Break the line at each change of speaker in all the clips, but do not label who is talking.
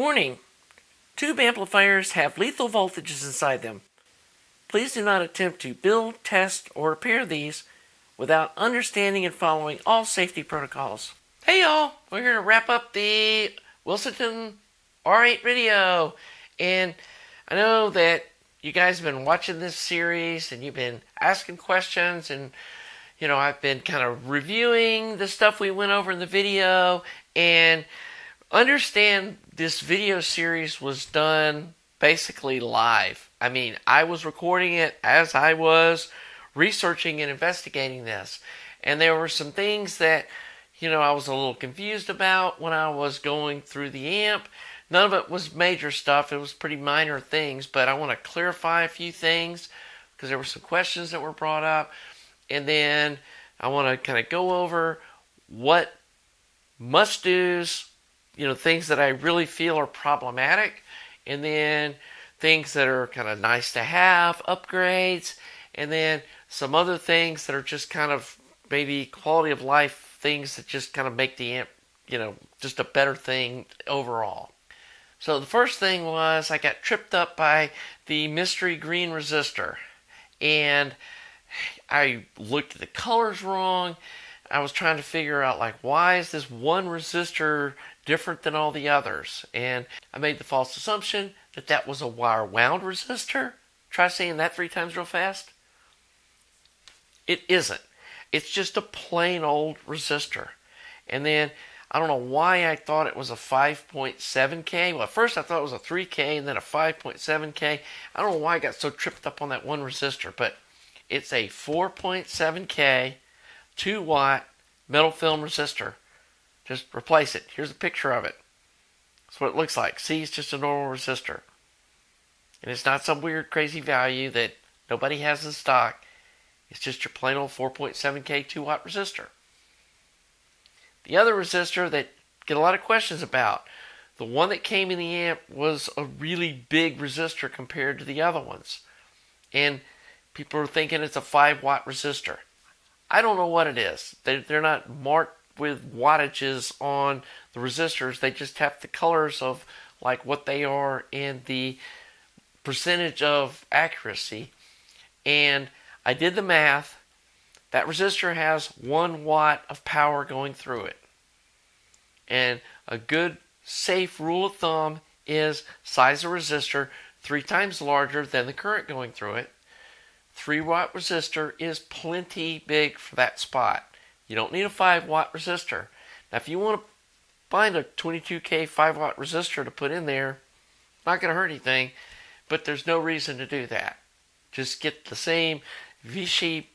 Warning! Tube amplifiers have lethal voltages inside them. Please do not attempt to build, test, or repair these without understanding and following all safety protocols. Hey y'all! We're here to wrap up the Willsenton R8 video. And I know that you guys have been watching this series and you've been asking questions, and I've been kind of reviewing the stuff we went over in the video. And understand this video series was done basically live. I mean, I was recording it as I was researching and investigating this. And there were some things that, I was a little confused about when I was going through the amp. None of it was major stuff. It was pretty minor things, but I want to clarify a few things because there were some questions that were brought up. And then I want to kind of go over what must-dos, things that I really feel are problematic, and then things that are kind of nice to have, upgrades, and then some other things that are just kind of maybe quality of life things that just kind of make the amp, just a better thing overall. So the first thing was I got tripped up by the mystery green resistor, and I looked at the colors wrong. I was trying to figure out, why is this one resistor different than all the others? And I made the false assumption that that was a wire wound resistor. Try saying that 3 times real fast. It isn't. It's just a plain old resistor. And then I don't know why I thought it was a 5.7K. Well, at first I thought it was a 3K and then a 5.7K. I don't know why I got so tripped up on that one resistor, but it's a 4.7K 2-watt metal film resistor. Just replace it. Here's a picture of it. That's what it looks like. See, it's just a normal resistor. And it's not some weird crazy value that nobody has in stock. It's just your plain old 4.7K 2-watt resistor. The other resistor that get a lot of questions about, the one that came in the amp was a really big resistor compared to the other ones. And people are thinking it's a 5-watt resistor. I don't know what it is. They're not marked with wattages on the resistors. They just have the colors of what they are and the percentage of accuracy. And I did the math. That resistor has 1 watt of power going through it. And a good safe rule of thumb is size of resistor 3 times larger than the current going through it. 3-watt resistor is plenty big for that spot. You don't need a 5-watt resistor. Now, if you want to find a 22K 5-watt resistor to put in there, not going to hurt anything, but there's no reason to do that. Just get the same V-shape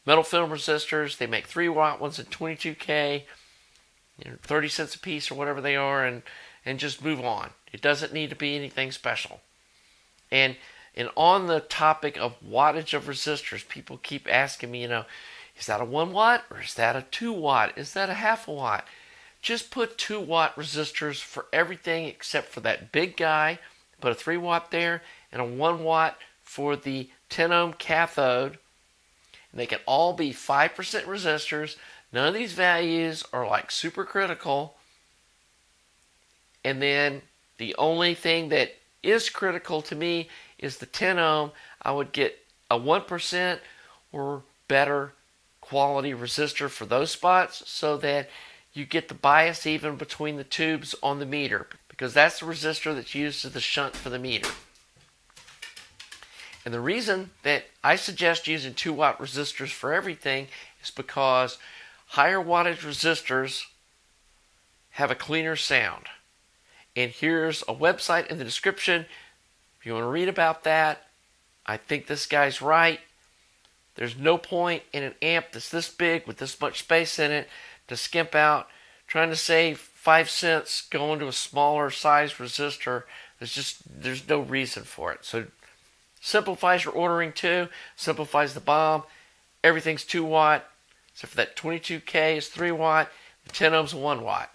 metal film resistors. They make 3-watt ones at 22K, 30 cents a piece or whatever they are, and just move on. It doesn't need to be anything special. And on the topic of wattage of resistors, people keep asking me, is that a 1-watt or is that a 2-watt? Is that a half a watt? Just put 2-watt resistors for everything except for that big guy. Put a 3-watt there and a 1-watt for the 10-ohm cathode. And they can all be 5% resistors. None of these values are super critical. And then the only thing that is critical to me is the 10 ohm. I would get a 1% or better quality resistor for those spots so that you get the bias even between the tubes on the meter, because that's the resistor that's used as the shunt for the meter. And the reason that I suggest using 2-watt resistors for everything is because higher wattage resistors have a cleaner sound. And here's a website in the description. If you want to read about that, I think this guy's right. There's no point in an amp that's this big with this much space in it to skimp out trying to save 5 cents going to a smaller size resistor. There's no reason for it. So simplifies your ordering too, simplifies the BOM. Everything's 2-watt, except for that 22K is 3-watt, the 10 ohms 1-watt.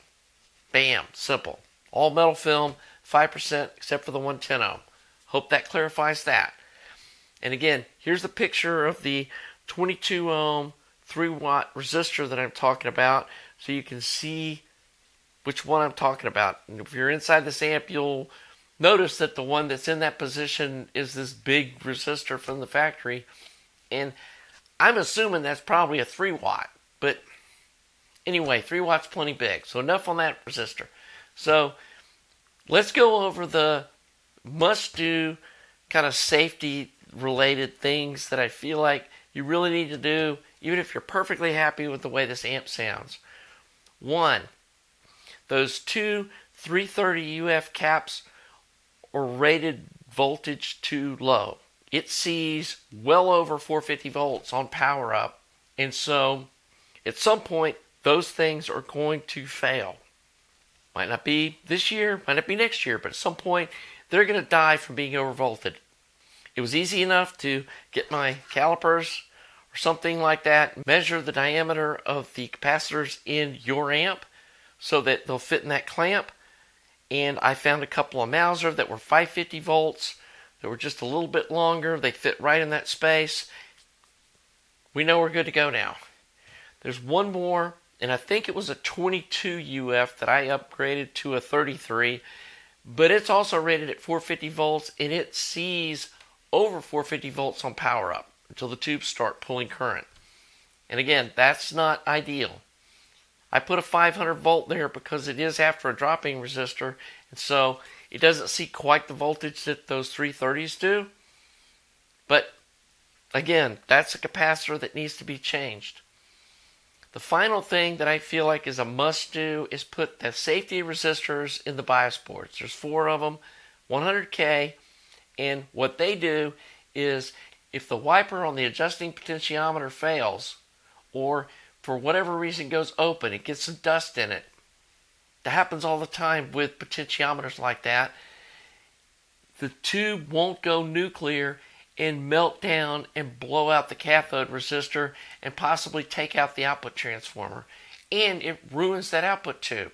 Bam, simple. All metal film, 5% except for the 110 ohm. Hope that clarifies that. And again, here's the picture of the 22 ohm 3-watt resistor that I'm talking about, so you can see which one I'm talking about. And if you're inside this amp, you'll notice that the one that's in that position is this big resistor from the factory. And I'm assuming that's probably a 3 watt. But anyway, 3 watts plenty big. So enough on that resistor. So let's go over the must-do kind of safety-related things that I feel like you really need to do, even if you're perfectly happy with the way this amp sounds. 1, those two 330 UF caps are rated voltage too low. It sees well over 450 volts on power up, and so at some point those things are going to fail. Might not be this year, might not be next year, but at some point they're going to die from being overvolted. It was easy enough to get my calipers or something like that, measure the diameter of the capacitors in your amp so that they'll fit in that clamp. And I found a couple of Mauser that were 550 volts. They were just a little bit longer. They fit right in that space. We know we're good to go now. There's one more, and I think it was a 22 UF that I upgraded to a 33, but it's also rated at 450 volts, and it sees over 450 volts on power up until the tubes start pulling current. And again, that's not ideal. I put a 500 volt there because it is after a dropping resistor, and so it doesn't see quite the voltage that those 330s do. But again, that's a capacitor that needs to be changed. The final thing that I feel like is a must-do is put the safety resistors in the bias boards. There's 4 of them, 100K, and what they do is if the wiper on the adjusting potentiometer fails, or for whatever reason goes open, it gets some dust in it. That happens all the time with potentiometers like that. The tube won't go nuclear and melt down and blow out the cathode resistor and possibly take out the output transformer. And it ruins that output tube.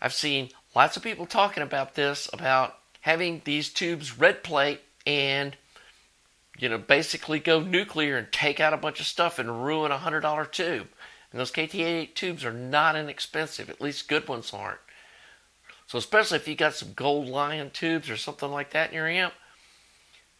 I've seen lots of people talking about this, about having these tubes red plate and basically go nuclear and take out a bunch of stuff and ruin a $100 tube. And those KT88 tubes are not inexpensive, at least good ones aren't. So especially if you got some gold lion tubes or something like that in your amp,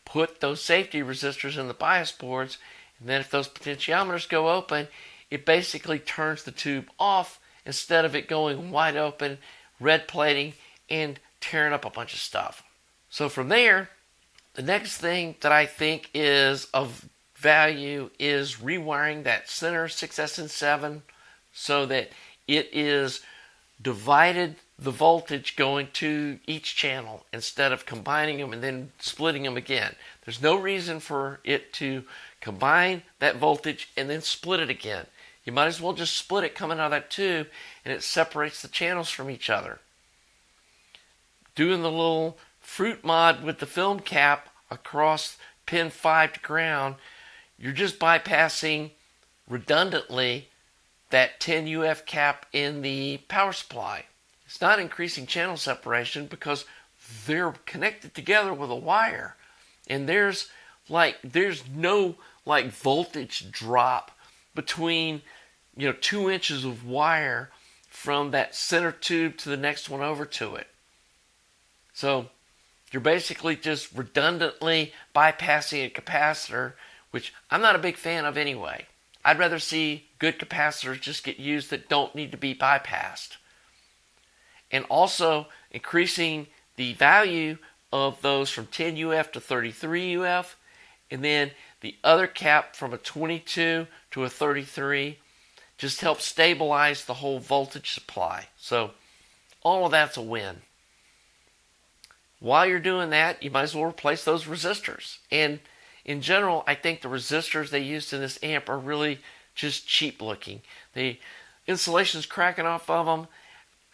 put those safety resistors in the bias boards, and then if those potentiometers go open, it basically turns the tube off instead of it going wide open, red plating, and tearing up a bunch of stuff. So from there, the next thing that I think is of value is rewiring that center 6S7 so that it is divided the voltage going to each channel instead of combining them and then splitting them again. There's no reason for it to combine that voltage and then split it again. You might as well just split it coming out of that tube, and it separates the channels from each other. Doing the little fruit mod with the film cap across pin 5 to ground, you're just bypassing redundantly that 10 UF cap in the power supply. It's not increasing channel separation because they're connected together with a wire, and there's no voltage drop between 2 inches of wire from that center tube to the next one over to it. So you're basically just redundantly bypassing a capacitor, which I'm not a big fan of anyway. I'd rather see good capacitors just get used that don't need to be bypassed. And also increasing the value of those from 10 UF to 33 UF, and then the other cap from a 22 to a 33 just helps stabilize the whole voltage supply. So all of that's a win. While you're doing that, you might as well replace those resistors. And in general, I think the resistors they used in this amp are really just cheap looking. The insulation's cracking off of them.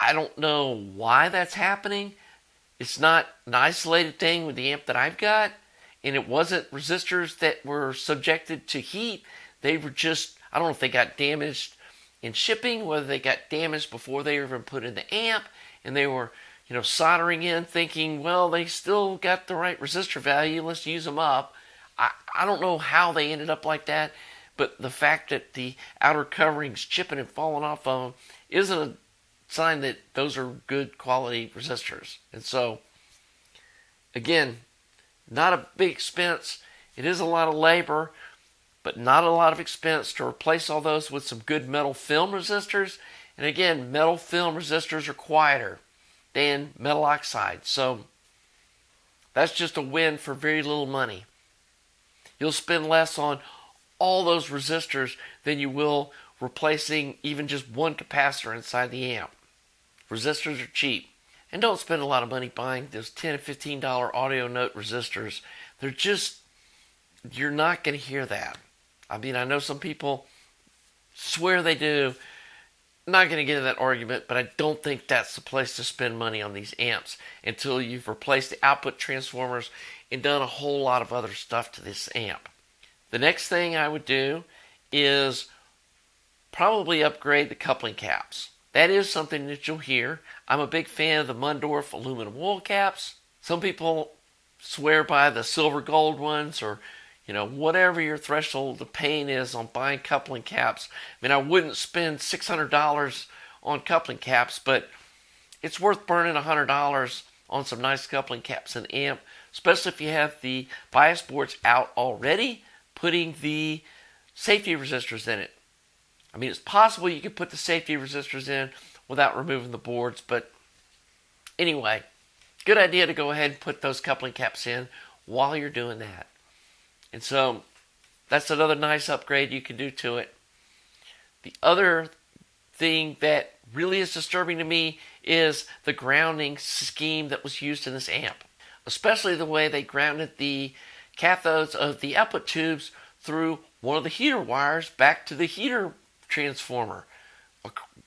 I don't know why that's happening. It's not an isolated thing with the amp that I've got, and it wasn't resistors that were subjected to heat. They were just, I don't know if they got damaged in shipping, whether they got damaged before they were even put in the amp, and they were soldering in thinking, well, they still got the right resistor value, let's use them up. I don't know how they ended up like that, but the fact that the outer covering's chipping and falling off of them isn't a sign that those are good quality resistors. And so, again, not a big expense. It is a lot of labor, but not a lot of expense to replace all those with some good metal film resistors. And again, metal film resistors are quieter than metal oxide. So that's just a win for very little money. You'll spend less on all those resistors than you will replacing even just one capacitor inside the amp. Resistors are cheap. And don't spend a lot of money buying those $10 and $15 audio note resistors. They're just, you're not going to hear that. I mean, I know some people swear they do. I'm not going to get into that argument, but I don't think that's the place to spend money on these amps until you've replaced the output transformers and done a whole lot of other stuff to this amp. The next thing I would do is probably upgrade the coupling caps. That is something that you'll hear. I'm a big fan of the Mundorf aluminum wool caps. Some people swear by the silver gold ones, or whatever your threshold of pain is on buying coupling caps. I mean, I wouldn't spend $600 on coupling caps, but it's worth burning $100 on some nice coupling caps in the amp, especially if you have the bias boards out already, putting the safety resistors in it. I mean, it's possible you could put the safety resistors in without removing the boards, but anyway, good idea to go ahead and put those coupling caps in while you're doing that. And so that's another nice upgrade you can do to it. The other thing that really is disturbing to me is the grounding scheme that was used in this amp, especially the way they grounded the cathodes of the output tubes through one of the heater wires back to the heater transformer,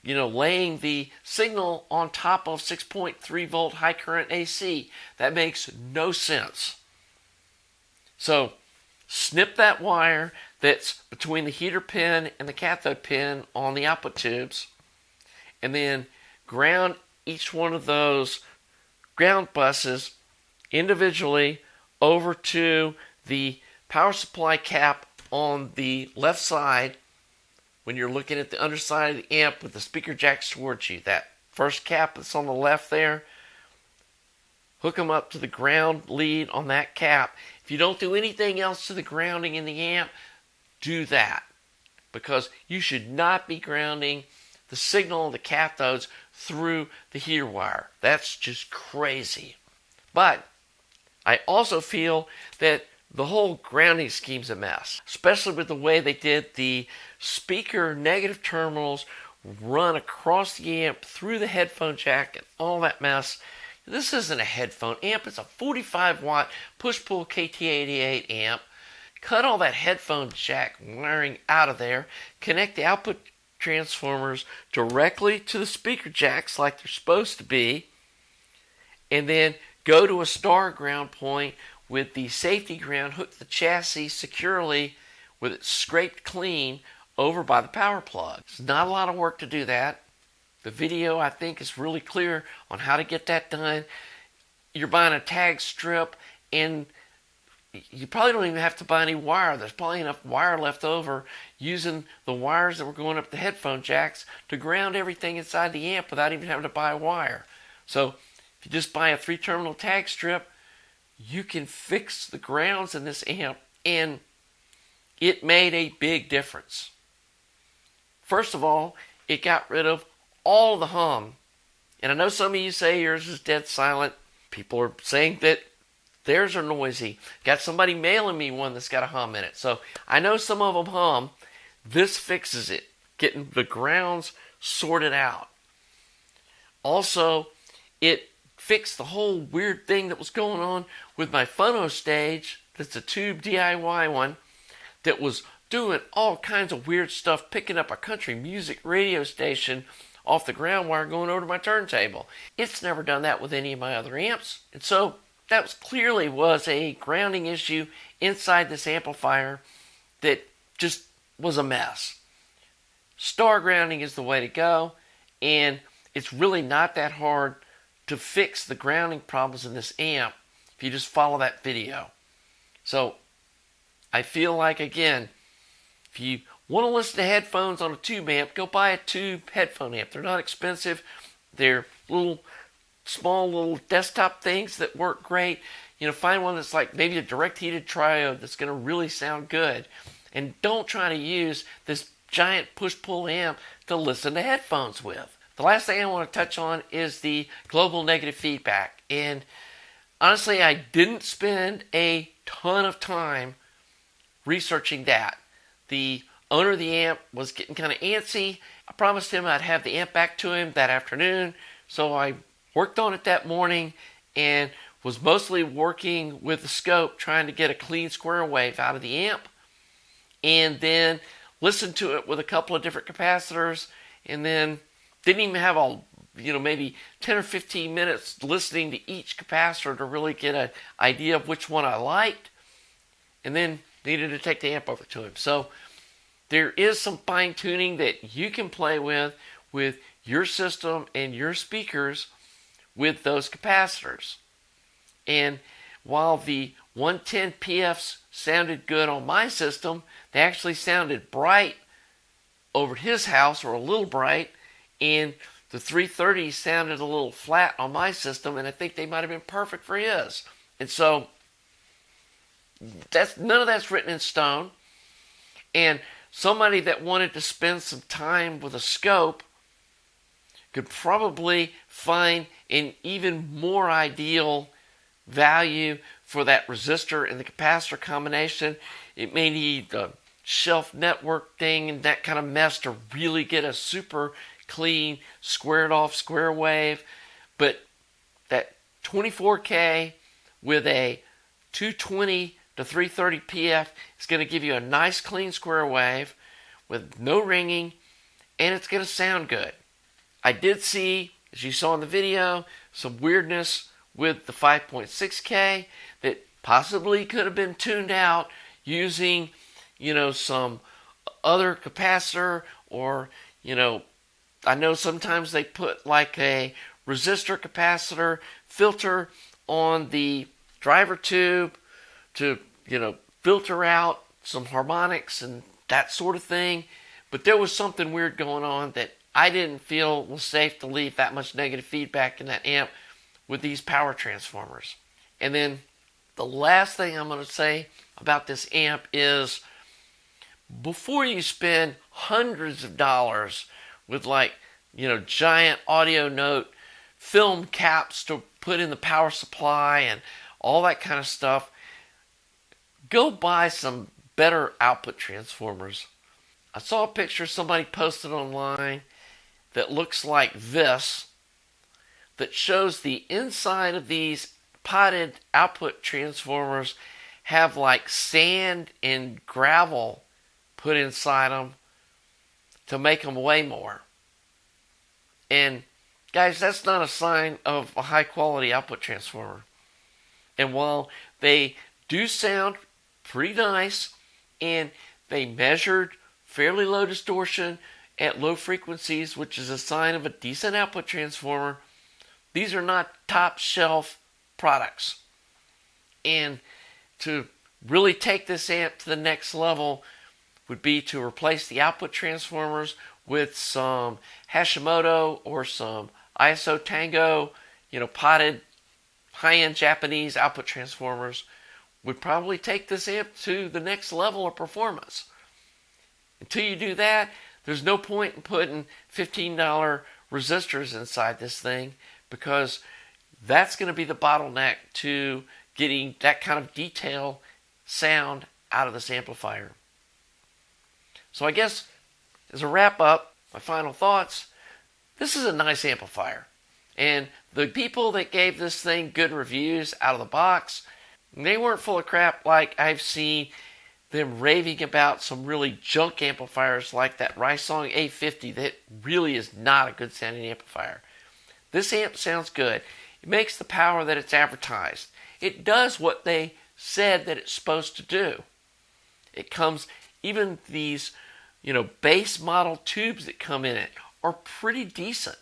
laying the signal on top of 6.3 volt high current AC. That makes no sense. So snip that wire that's between the heater pin and the cathode pin on the output tubes, and then ground each one of those ground buses individually over to the power supply cap on the left side when you're looking at the underside of the amp with the speaker jacks towards you. That first cap that's on the left there, hook them up to the ground lead on that cap. If you don't do anything else to the grounding in the amp, do that. Because you should not be grounding the signal of the cathodes through the heater wire. That's just crazy. But I also feel that the whole grounding scheme's a mess, especially with the way they did the speaker negative terminals run across the amp through the headphone jack and all that mess. This isn't a headphone amp, it's a 45 watt push-pull KT88 amp. Cut all that headphone jack wiring out of there, connect the output transformers directly to the speaker jacks like they're supposed to be, and then go to a star ground point with the safety ground, hook the chassis securely with it scraped clean over by the power plug. It's not a lot of work to do that. The video, I think, is really clear on how to get that done. You're buying a tag strip, and you probably don't even have to buy any wire. There's probably enough wire left over using the wires that were going up the headphone jacks to ground everything inside the amp without even having to buy a wire. So if you just buy a 3-terminal tag strip, you can fix the grounds in this amp, and it made a big difference. First of all, it got rid of all the hum. And I know some of you say yours is dead silent. People are saying that theirs are noisy. Got somebody mailing me one that's got a hum in it. So I know some of them hum. This fixes it, getting the grounds sorted out. Also, it fixed the whole weird thing that was going on with my phono stage. That's a tube DIY one that was doing all kinds of weird stuff, picking up a country music radio station off the ground wire going over to my turntable. It's never done that with any of my other amps. And so that clearly was a grounding issue inside this amplifier that just was a mess. Star grounding is the way to go, and it's really not that hard to fix the grounding problems in this amp if you just follow that video. So I feel like, again, if you want to listen to headphones on a tube amp, go buy a tube headphone amp. They're not expensive. They're small little desktop things that work great. Find one that's like maybe a direct heated triode that's going to really sound good. And don't try to use this giant push-pull amp to listen to headphones with. The last thing I want to touch on is the global negative feedback. And honestly, I didn't spend a ton of time researching that. The owner of the amp was getting kind of antsy. I promised him I'd have the amp back to him that afternoon, so I worked on it that morning and was mostly working with the scope, trying to get a clean square wave out of the amp, and then listened to it with a couple of different capacitors, and then didn't even have maybe 10 or 15 minutes listening to each capacitor to really get an idea of which one I liked, and then needed to take the amp over to him. So there is some fine tuning that you can play with your system and your speakers with those capacitors. And while the 110 PFs sounded good on my system, they actually sounded bright over his house, or a little bright, and the 330s sounded a little flat on my system, and I think they might have been perfect for his. And so none of that's written in stone. And somebody that wanted to spend some time with a scope could probably find an even more ideal value for that resistor and the capacitor combination. It may need a shelf network thing and that kind of mess to really get a super clean, squared off square wave. But that 24K with a 220 to 330 PF is going to give you a nice clean square wave with no ringing, and it's going to sound good. I did see, as you saw in the video, some weirdness with the 5.6K that possibly could have been tuned out using, some other capacitor, or, I know sometimes they put like a resistor capacitor filter on the driver tube to, filter out some harmonics and that sort of thing. But there was something weird going on that I didn't feel was safe to leave that much negative feedback in that amp with these power transformers. And then the last thing I'm going to say about this amp is, before you spend hundreds of dollars with giant audio note film caps to put in the power supply and all that kind of stuff, go buy some better output transformers. I saw a picture somebody posted online that looks like this, that shows the inside of these potted output transformers have like sand and gravel put inside them to make them weigh more. And guys, that's not a sign of a high quality output transformer. And while they do sound pretty nice, and they measured fairly low distortion at low frequencies, which is a sign of a decent output transformer, these are not top shelf products. And to really take this amp to the next level would be to replace the output transformers with some Hashimoto or some ISO Tango, potted high-end Japanese output transformers. Would probably take this amp to the next level of performance. Until you do that, there's no point in putting $15 resistors inside this thing, because that's going to be the bottleneck to getting that kind of detail sound out of this amplifier. So I guess as a wrap up, my final thoughts, this is a nice amplifier. And the people that gave this thing good reviews out of the box, they weren't full of crap like I've seen them raving about some really junk amplifiers like that Rysong A50 that really is not a good sounding amplifier. This amp sounds good. It makes the power that it's advertised. It does what they said that it's supposed to do. It comes, even these, base model tubes that come in it are pretty decent.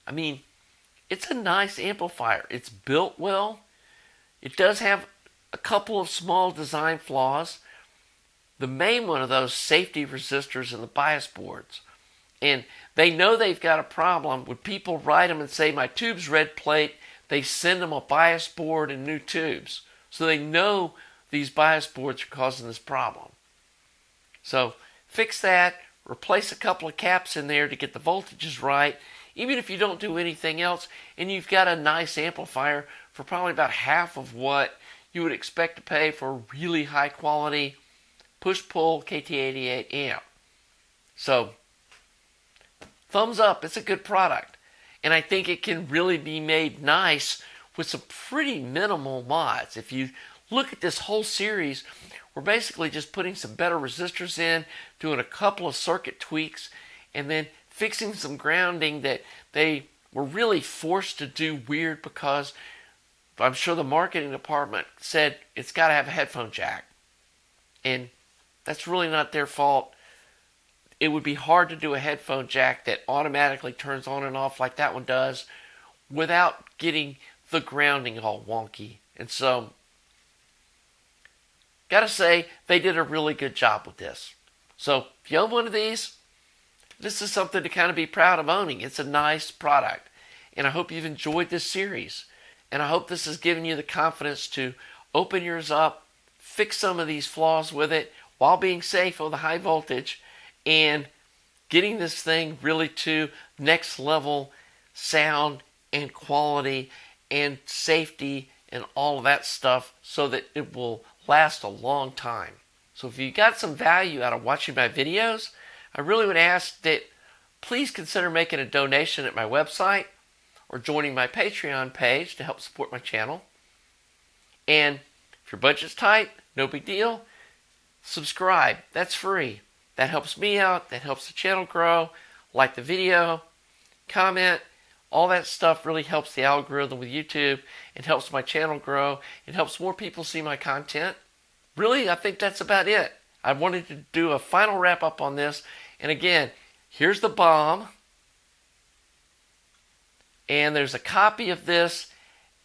I mean, it's a nice amplifier. It's built well. It does have a couple of small design flaws. The main one of those, safety resistors in the bias boards. And They know they've got a problem. When people write them and say, my tube's red plate, they send them a bias board and new tubes. So they know these bias boards are causing this problem. So fix that, replace a couple of caps in there to get the voltages right, even if you don't do anything else, and you've got a nice amplifier for probably about half of what you would expect to pay for a really high quality push-pull KT88 amp. So, thumbs up, it's a good product. And I think it can really be made nice with some pretty minimal mods. If you look at this whole series, we're basically just putting some better resistors in, doing a couple of circuit tweaks, and then fixing some grounding that they were really forced to do weird because I'm sure the marketing department said it's got to have a headphone jack. And that's really not their fault. It would be hard to do a headphone jack that automatically turns on and off like that one does without getting the grounding all wonky. And so, gotta say, they did a really good job with this. So, if you own one of these, this is something to kind of be proud of owning. It's a nice product. And I hope you've enjoyed this series. And I hope this has given you the confidence to open yours up, fix some of these flaws with it while being safe on the high voltage and getting this thing really to next level sound and quality and safety and all of that stuff so that it will last a long time. So if you got some value out of watching my videos, I really would ask that please consider making a donation at my website or joining my Patreon page to help support my channel. And if your budget's tight, no big deal, subscribe. That's free. That helps me out. That helps the channel grow. Like the video, comment. All that stuff really helps the algorithm with YouTube. It helps my channel grow. It helps more people see my content. Really, I think that's about it. I wanted to do a final wrap up on this. And again, here's the bomb. And there's a copy of this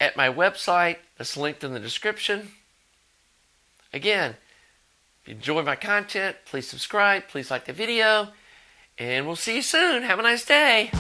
at my website that's linked in the description. Again, if you enjoy my content, please subscribe, please like the video, and we'll see you soon. Have a nice day.